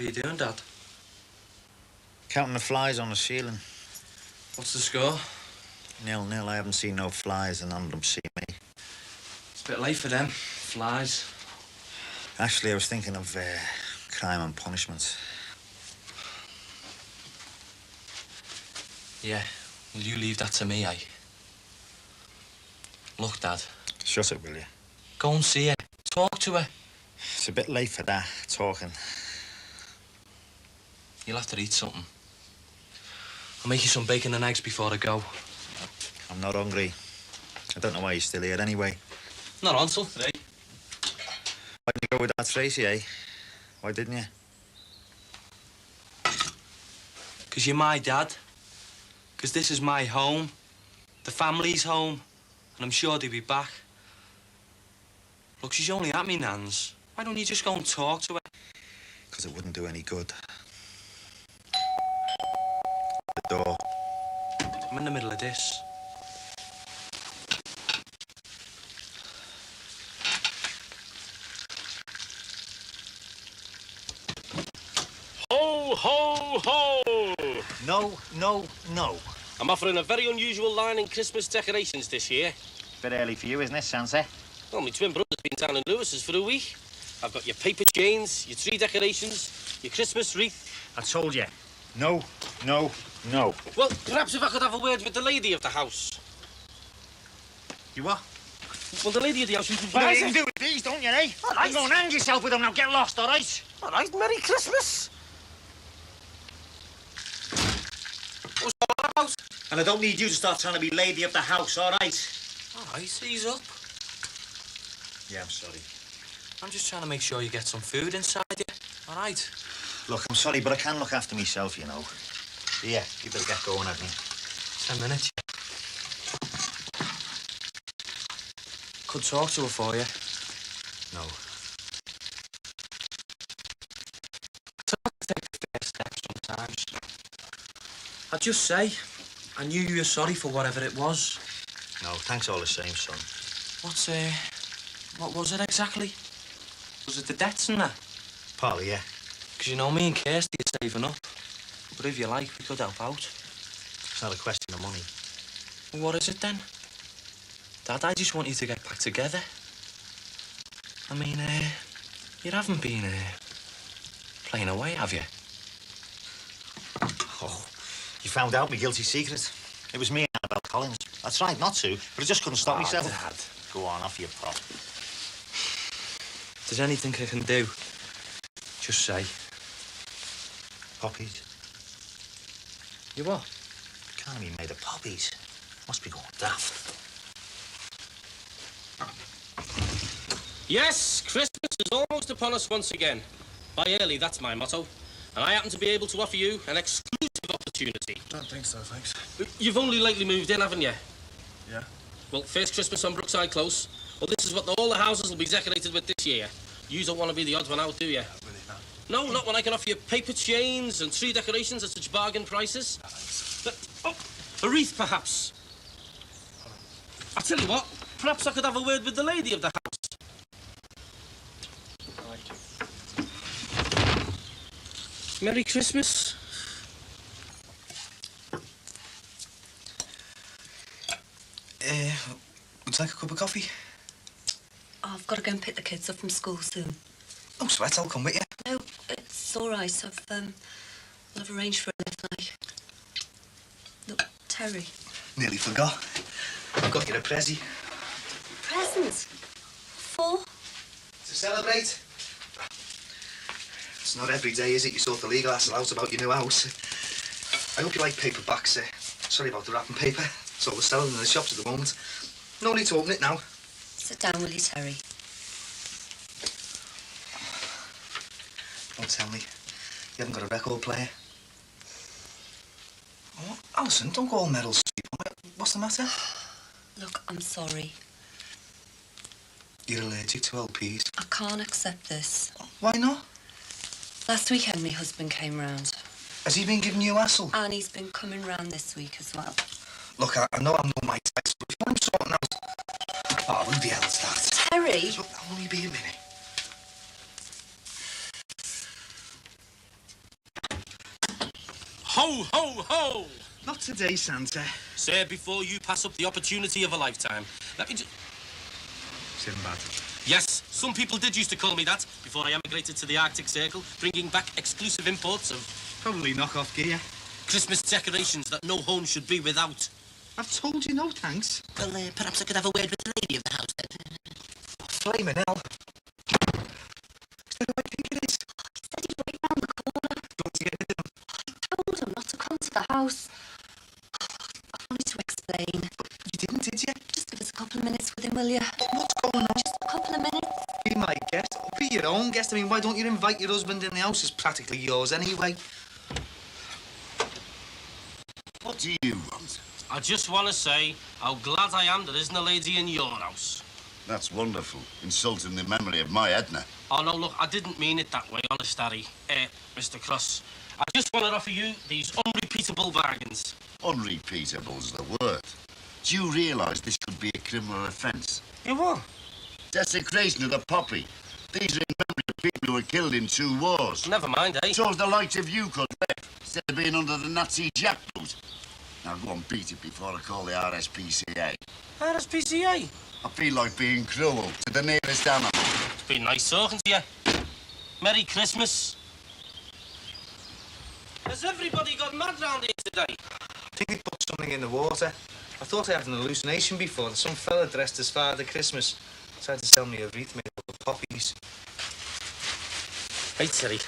What are you doing, Dad? Counting the flies on the ceiling. What's the score? 0-0. I haven't seen no flies and none of them see me. It's a bit late for them. Flies. Actually, I was thinking of crime and punishment. Yeah. Will you leave that to me, eh? Look, Dad. Shut it, will you? Go and see her. Talk to her. It's a bit late for that, talking. You'll have to eat something. I'll make you some bacon and eggs before I go. I'm not hungry. I don't know why you're still here anyway. Not on till today. Why didn't you go with that Tracy, eh? Why didn't you? 'Cause you're my dad. 'Cause this is my home. The family's home. And I'm sure they'll be back. Look, she's only at me nan's. Why don't you just go and talk to her? 'Cause it wouldn't do any good. The door. I'm in the middle of this. Ho, ho, ho! No, no, no. I'm offering a very unusual line in Christmas decorations this year. Bit early for you, isn't it, Santa? Well, my twin brother's been down in Lewis's for a week. I've got your paper chains, your tree decorations, your Christmas wreath. I told you. No, no, no. Well, perhaps if I could have a word with the lady of the house. You what? Well, the lady of the house, you can You know buy you can do with these, don't you, eh? All right. You go and hang yourself with them now. Get lost, all right? All right, Merry Christmas. What's that about? And I don't need you to start trying to be lady of the house, all right? All right, ease up. Yeah, I'm sorry. I'm just trying to make sure you get some food inside you. All right? Look, I'm sorry, but I can look after myself, you know. Yeah, you better get going, haven't you? 10 minutes. Could talk to her for you. No. It's hard to take the first step sometimes. I'd just say, I knew you were sorry for whatever it was. No, thanks all the same, son. What was it exactly? Was it the debts and that? Partly, yeah. 'Cause you know me and Kirsty are saving up. But if you like, we could help out. It's not a question of money. Well, what is it then? Dad, I just want you to get back together. I mean, you haven't been, playing away, have you? Oh, you found out my guilty secret. It was me and Annabelle Collins. I tried not to, but I just couldn't stop myself. Dad. Go on, off your prop. If there's anything I can do, just say. Poppies? You what? Can't be made of poppies. Must be going daft. Yes, Christmas is almost upon us once again. Buy early, that's my motto. And I happen to be able to offer you an exclusive opportunity. Don't think so, thanks. You've only lately moved in, haven't you? Yeah. Well, first Christmas on Brookside Close. Well, this is what all the houses will be decorated with this year. You don't want to be the odd one out, do you? Really not. No, not when I can offer you paper chains and tree decorations at such bargain prices. Oh, a wreath, perhaps. I'll tell you what, perhaps I could have a word with the lady of the house. Merry Christmas. Would you like a cup of coffee? Oh, I've got to go and pick the kids up from school soon. No sweat, I'll come with you. No, it's all right. I've arranged for a late night. Look, Terry. Nearly forgot. I've got you a prezi. Present? For? To celebrate. It's not every day, is it, you sort the legal hassle out about your new house. I hope you like paperbacks. Sorry about the wrapping paper. It's all we're selling in the shops at the moment. No need to open it now. Sit down, will you, Terry? Don't tell me. You haven't got a record player. Oh, Alison, don't go all medal sleep. What's the matter? Look, I'm sorry. You're allergic to LPs. I can't accept this. Why not? Last weekend, my husband came round. Has he been giving you a hassle? And he's been coming round this week as well. Look, I know I'm not my type, but if you want him sorting out... Oh, who the hell's that? Terry! Look, I'll only be a minute. Ho, ho, ho! Not today, Santa. Sir, before you pass up the opportunity of a lifetime, let me just... Sinbad. Yes, some people did used to call me that before I emigrated to the Arctic Circle, bringing back exclusive imports of Probably knock-off gear. Christmas decorations that no home should be without. I've told you no thanks. Well, perhaps I could have a word with the lady of the house, then. Flaming hell. Is that who I think it is? He said he'd wait round the corner. Do you want to get rid of him? I told him not to come to the house. I wanted to explain. You didn't, did you? Just give us a couple of minutes with him, will you? What's going on? Just a couple of minutes. Be my guest. Or be your own guest. I mean, why don't you invite your husband in the house? It's practically yours anyway. What do you want? I just want to say how glad I am there isn't a lady in your house. That's wonderful. Insulting the memory of my Edna. Oh, no, look, I didn't mean it that way, honest, Harry. Mr. Cross, I just want to offer you these unrepeatable bargains. Unrepeatable's the word. Do you realise this could be a criminal offence? You what? Desecration of the poppy. These are in memory of people who were killed in 2 wars. Never mind, eh? So the likes of you could live, instead of being under the Nazi jackboot. Now go and beat it before I call the RSPCA. RSPCA? I feel like being cruel to the nearest animal. It's been nice talking to you. Merry Christmas. Has everybody got mad round here today? I think they put something in the water. I thought I had an hallucination before. That some fella dressed as Father Christmas tried to sell me a wreath made up of poppies. Hey, Terry.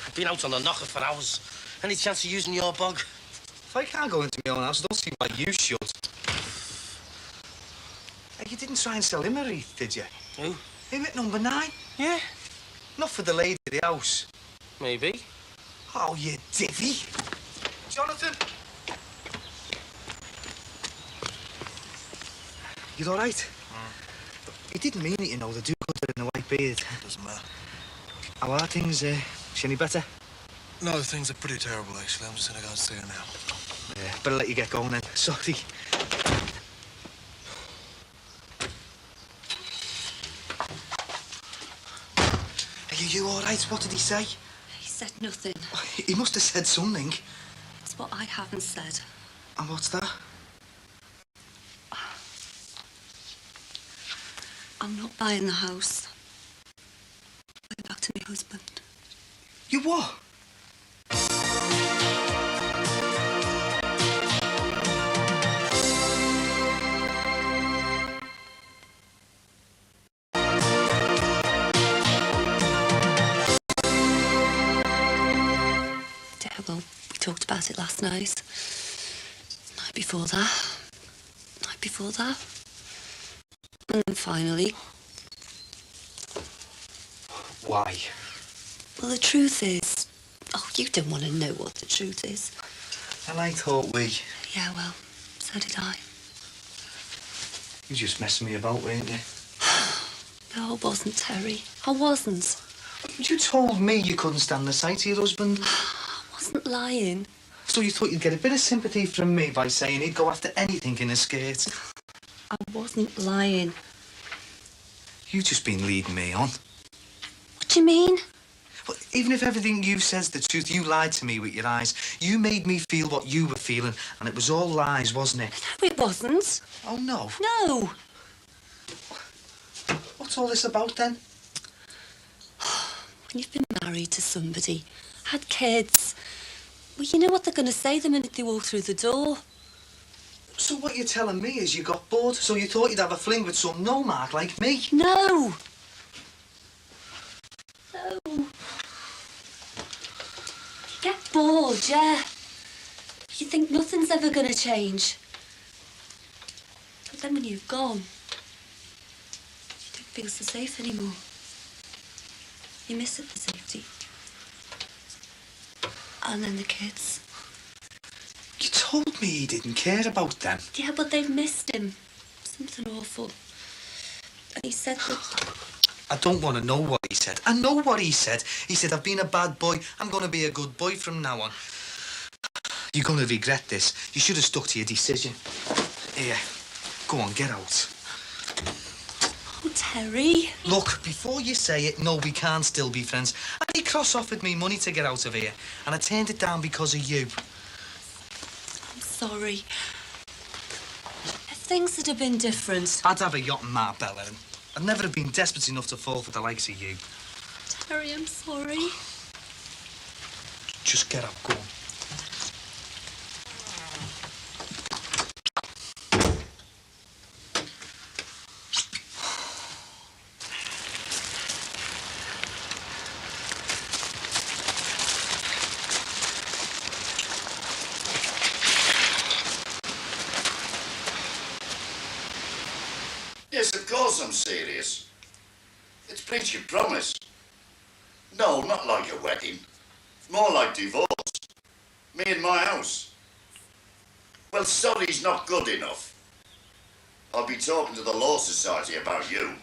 I've been out on the knocker for hours. Any chance of using your bog? If I can't go into my own house, I don't see why you should. Hey, you didn't try and sell him a wreath, did you? Who? Him at number 9? Yeah, Not for the lady of the house. maybe. Oh, you divvy. Jonathan! You all right? He didn't mean it, you know, the do-gooder in the white beard. Doesn't matter. How are things? Is she any better? No, things are pretty terrible, actually. I'm just gonna go and see her now. Yeah, better let you get going then. Sorry. Are you all right? What did he say? He said nothing. He must have said something. It's what I haven't said. And what's that? I'm not buying the house. Going back to my husband. You what? Yeah, well, we talked about it last night. Night before that. Night before that. And then finally. Why? Well, the truth is... Oh, you don't want to know what the truth is. And I thought we... Yeah, well, so did I. You just messing me about, weren't you? No, I wasn't, Terry. I wasn't. But you told me you couldn't stand the sight of your husband. I wasn't lying. So you thought you'd get a bit of sympathy from me by saying he'd go after anything in a skirt. I wasn't lying. You've just been leading me on. What do you mean? Well, even if everything you said's the truth, you lied to me with your eyes. You made me feel what you were feeling, and it was all lies, wasn't it? No, it wasn't. Oh, no. No. What's all this about, then? When you've been married to somebody, had kids, well, you know what they're going to say the minute they walk through the door. So what you're telling me is you got bored, so you thought you'd have a fling with some no-mark like me? No. No. You get bored, yeah. You think nothing's ever going to change. But then when you've gone, you don't feel so safe anymore. You miss it, the safety. And then the kids. You told me he didn't care about them. Yeah, but they've missed him. Something awful. And he said that... I don't want to know what he said. I know what he said. He said, I've been a bad boy. I'm going to be a good boy from now on. You're going to regret this. You should have stuck to your decision. Here, go on, get out. Oh, Terry. Look, before you say it, no, we can't still be friends. Andy Cross offered me money to get out of here, and I turned it down because of you. I'm sorry. If things had have been different... I'd have a yacht in Marbella, and I'd never have been desperate enough to fall for the likes of you. Terry, I'm sorry. Just get up, go on. Yes, of course I'm serious. It's breach of promise. No, not like a wedding. More like divorce. Me and my house. Well, sorry's not good enough. I'll be talking to the Law Society about you.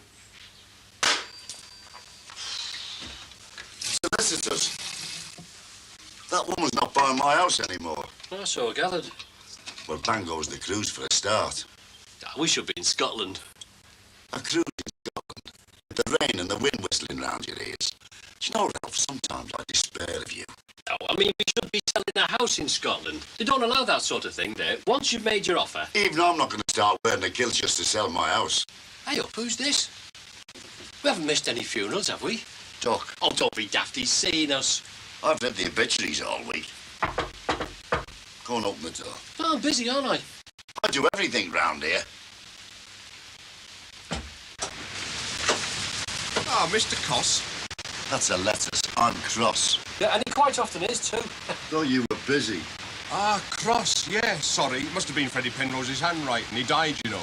Solicitors. That woman's not buying my house anymore. Oh, so I gathered. Well, bang goes the cruise for a start. We should be in Scotland. A cruise in Scotland, with the rain and the wind whistling round your ears. Do you know, Ralph, sometimes I despair of you. Oh, I mean, we should be selling a house in Scotland. They don't allow that sort of thing there. Once you've made your offer... Even I'm not going to start wearing a kilt just to sell my house. Hey up, who's this? We haven't missed any funerals, have we? Doc, Oh, don't be daft, he's seen us. I've read the obituaries all week. Go and open the door. Oh, I'm busy, aren't I? I do everything round here. Ah, Mr. Coss. That's a letters. I'm cross. Yeah, and he quite often is, too. Thought you were busy. Ah, Cross, yeah, sorry. It must have been Freddie Penrose's handwriting. He died, you know.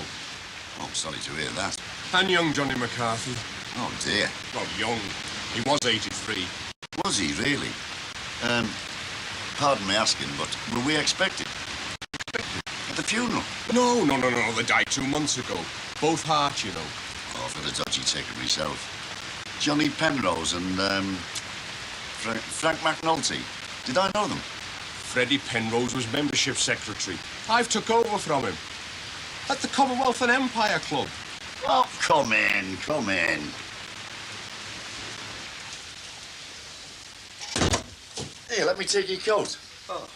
Oh, I'm sorry to hear that. And young Johnny McCarthy. Oh, dear. Well, young. He was 83. Was he really? Pardon me asking, but were we expected? At the funeral? No. They died 2 months ago. Both heart, you know. Oh, I've got a dodgy ticket myself. Johnny Penrose and, Frank McNulty. Did I know them? Freddie Penrose was membership secretary. I've took over from him. At the Commonwealth and Empire Club. Oh, come in, come in. Here, let me take your coat. Oh.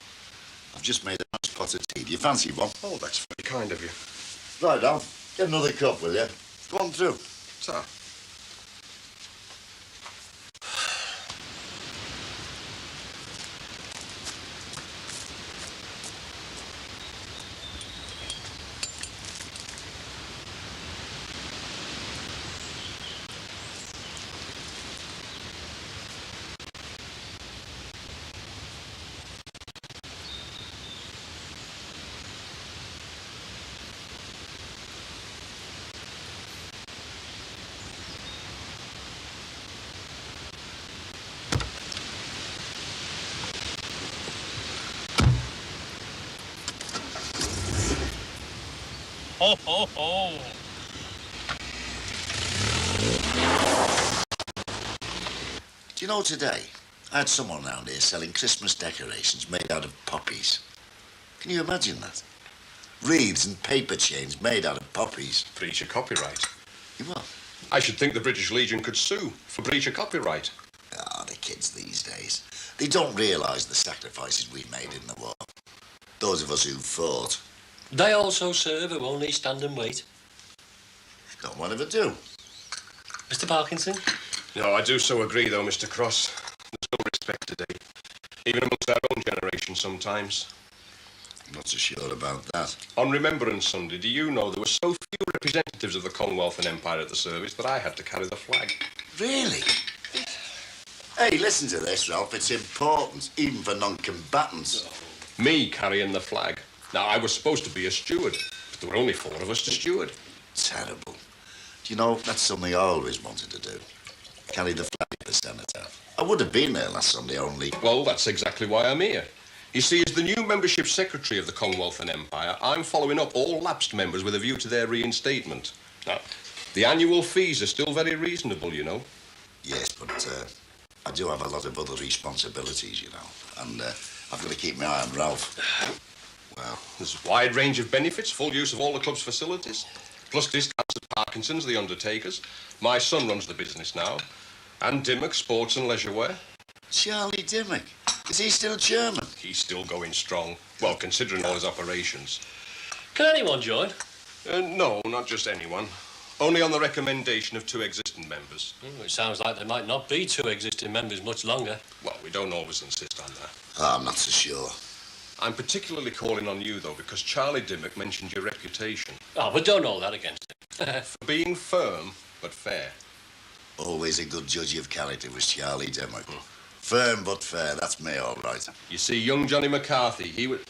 I've just made a nice pot of tea. Do you fancy one? Oh, that's very kind of you. Right, Al. Get another cup, will you? Go on through. Sir. Ho, ho, ho. Do you know, today, I had someone round here selling Christmas decorations made out of poppies. Can you imagine that? Wreaths and paper chains made out of poppies. Breach of copyright. You what? I should think the British Legion could sue for breach of copyright. Ah, the kids these days. They don't realise the sacrifices we made in the war. Those of us who fought. They also serve who only stand and wait. Got whatever do. Mr. Parkinson? No, I do so agree, though, Mr. Cross. There's no respect today. Even amongst our own generation sometimes. I'm not so sure about that. On Remembrance Sunday, do you know there were so few representatives of the Commonwealth and Empire at the service that I had to carry the flag? Really? Hey, listen to this, Ralph. It's important, even for non-combatants. Me carrying the flag. Now, I was supposed to be a steward, but there were only 4 of us to steward. Terrible. Do you know, that's something I always wanted to do. Carry the flag of the senator. I would have been there last Sunday, only... Well, that's exactly why I'm here. You see, as the new membership secretary of the Commonwealth and Empire, I'm following up all lapsed members with a view to their reinstatement. Now, the annual fees are still very reasonable, you know. Yes, but I do have a lot of other responsibilities, you know. And I've got to keep my eye on Ralph. Well, there's a wide range of benefits, full use of all the club's facilities, plus discounts at Parkinson's, the undertakers. My son runs the business now. And Dimmock, sports and leisure wear. Charlie Dimmock. Is he still chairman? He's still going strong. Well, considering all his operations. Can anyone join? No, not just anyone. Only on the recommendation of 2 existing members. It sounds like there might not be 2 existing members much longer. Well, we don't always insist on that. I'm not so sure. I'm particularly calling on you, though, because Charlie Dimmock mentioned your reputation. Oh, but don't hold that against him. For being firm, but fair. Always a good judge of character was Charlie Dimmock. Firm but fair, that's me, all right. You see, young Johnny McCarthy, he was...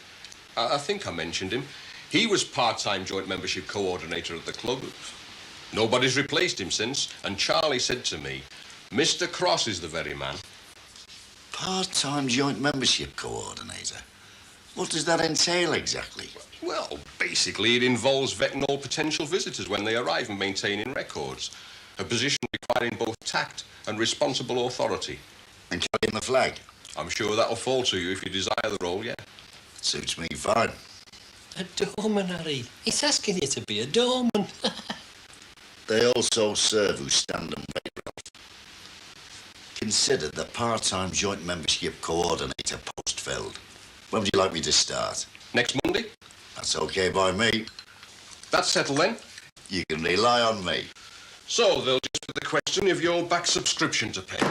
I think I mentioned him. He was part-time joint membership coordinator at the club. Nobody's replaced him since, and Charlie said to me, Mr. Cross is the very man. Part-time joint membership coordinator? What does that entail exactly? Well, basically it involves vetting all potential visitors when they arrive and maintaining records. A position requiring both tact and responsible authority. And carrying the flag? I'm sure that'll fall to you if you desire the role, yeah. Suits me fine. A doorman, Harry. He's asking you to be a doorman. They also serve who stand and wait, Ralph. Consider the part-time joint membership coordinator post filled. When would you like me to start? Next Monday? That's okay by me. That's settled then. You can rely on me. So there'll just be the question of your back subscription to pay.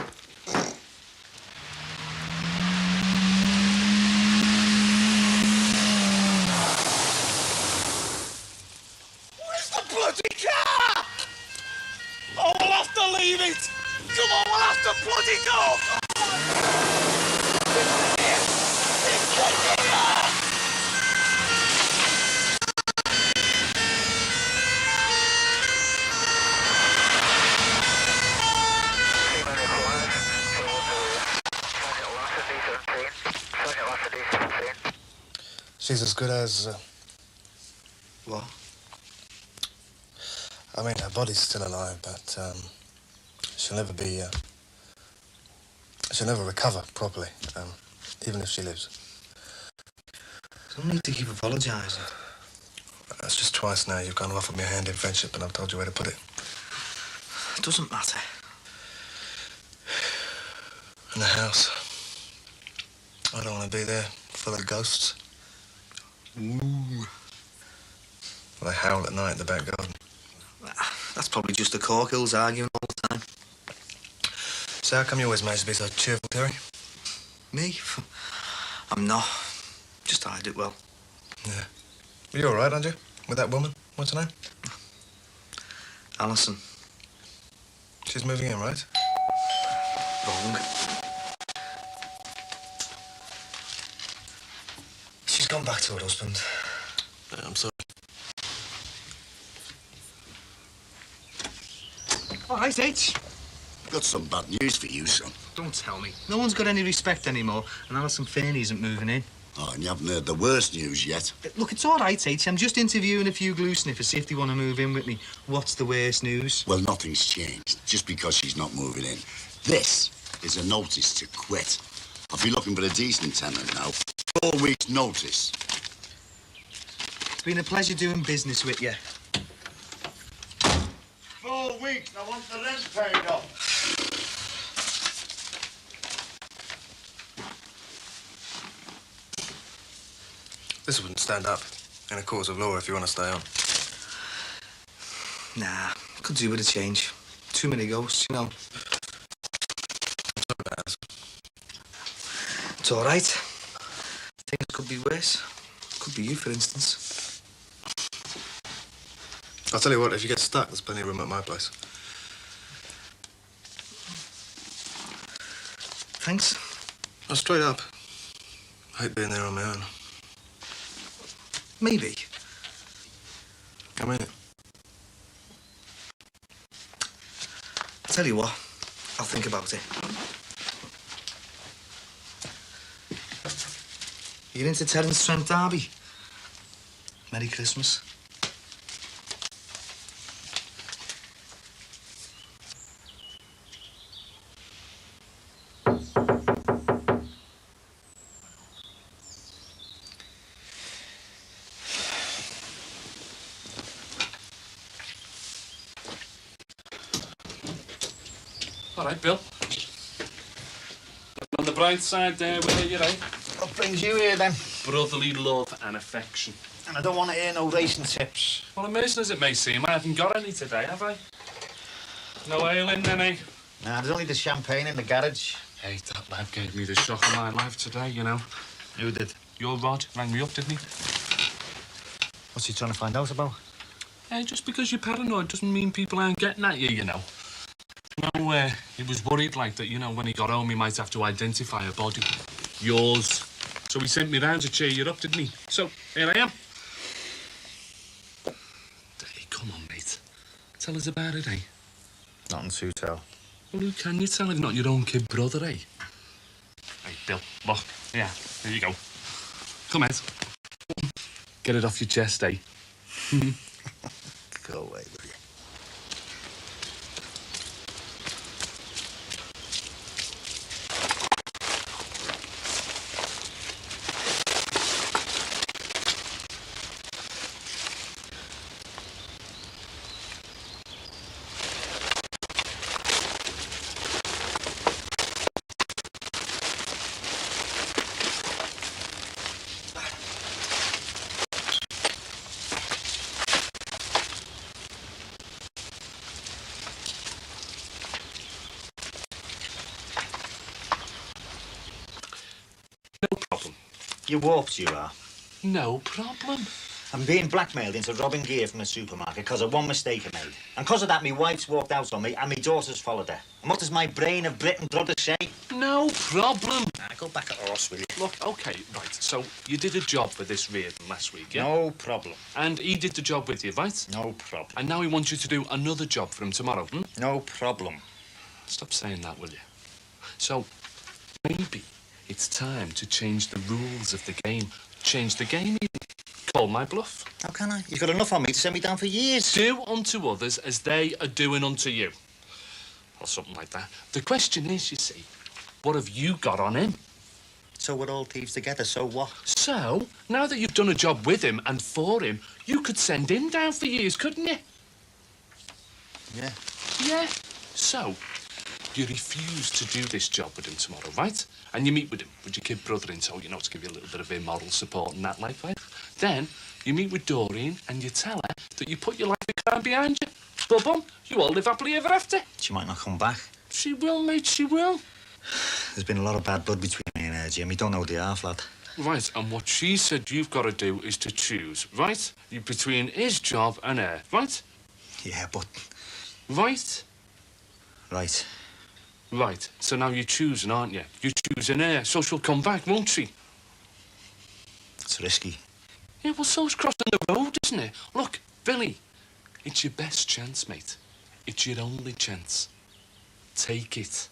Where's the bloody car? Oh, we'll have to leave it. Come on, we'll have to bloody go. She's as good as... What? I mean, her body's still alive, but she'll never be... she'll never recover properly, even if she lives. There's no need to keep apologising. That's just twice now you've gone and offered me a hand in friendship, and I've told you where to put it. It doesn't matter. In the house. I don't want to be there, full of ghosts. Ooh. Well, they howl at night in the back garden. That's probably just the Corkills arguing all the time. So how come you always manage to be so cheerful, Terry? Me? I'm not. Just hide it well. Yeah. Well, you're all right, aren't you? With that woman? What's her name? Alison. She's moving in, right? Wrong. She's gone back to her husband. I'm sorry. All right, H. Got some bad news for you, son. Don't tell me. No one's got any respect anymore, and Alison Fairney isn't moving in. Oh, and you haven't heard the worst news yet. Look, it's all right, H. I'm just interviewing a few glue sniffers, see if they want to move in with me. What's the worst news? Well, nothing's changed, just because she's not moving in. This is a notice to quit. I'll be looking for a decent tenant now. 4 weeks' notice. It's been a pleasure doing business with you. 4 weeks, I want the rent paid off. This wouldn't stand up in a court of law if you want to stay on. Nah, could do with a change. Too many ghosts, you know. It's all right. Things could be worse. Could be you, for instance. I'll tell you what, if you get stuck, there's plenty of room at my place. Thanks. Oh, straight up. I hate being there on my own. Maybe. I mean it. I'll tell you what. I'll think about it. You're into Terence Trent Derby. Merry Christmas. right, Bill. On the bright side there, will you, right? What brings you here, then? Brotherly love and affection. And I don't want to hear no racing tips. Well, amazing as it may seem, I haven't got any today, have I? No ale in then, eh? Nah, there's only the champagne in the garage. Hey, that lad gave me the shock of my life today, you know. Who did? Your Rod rang me up, didn't he? What's he trying to find out about? Hey, just because you're paranoid doesn't mean people aren't getting at you, you know. No, he was worried, like, that, you know, when he got home he might have to identify a body. Yours. So he sent me round to cheer you up, didn't he? So, here I am. Hey, come on, mate. Tell us about it, eh? Nothing to tell. Well, who can you tell if not your own kid brother, eh? Hey, Bill, look. Yeah, here you go. Come on. Get it off your chest, eh? Go away, will you? No problem. You warped, you are. No problem. I'm being blackmailed into robbing gear from a supermarket because of one mistake I made. And because of that, my wife's walked out on me and my daughter's followed her. And what does my brain of Britain brother say? No problem. Nah, go back at horse, will you? Look, OK, right, so you did a job for this Reardon last week, yeah? No problem. And he did the job with you, right? No problem. And now he wants you to do another job for him tomorrow, hmm? No problem. Stop saying that, will you? So, maybe it's time to change the rules of the game. Change the game, even. Call my bluff. How can I? You've got enough on me to send me down for years. Do unto others as they are doing unto you. Or something like that. The question is, you see, what have you got on him? So we're all thieves together, so what? So, now that you've done a job with him and for him, you could send him down for years, couldn't you? Yeah. Yeah. So, you refuse to do this job with him tomorrow, right? And you meet with him, with your kid brother in tow, you know, to give you a little bit of immoral support and that, like, right? Then, you meet with Doreen and you tell her that you put your life of crime behind you. Boom, you all live happily ever after. She might not come back. She will, mate, she will. There's been a lot of bad blood between me and her, Jim. We don't know the half, lad. Right, and what she said you've got to do is to choose, right? Between his job and her, right? Yeah, but... Right? Right. Right, so now you're choosing, aren't you? You're choosing her, so she'll come back, won't she? It's risky. Yeah, well, so's crossing the road, isn't it? Look, Billy, it's your best chance, mate. It's your only chance. Take it.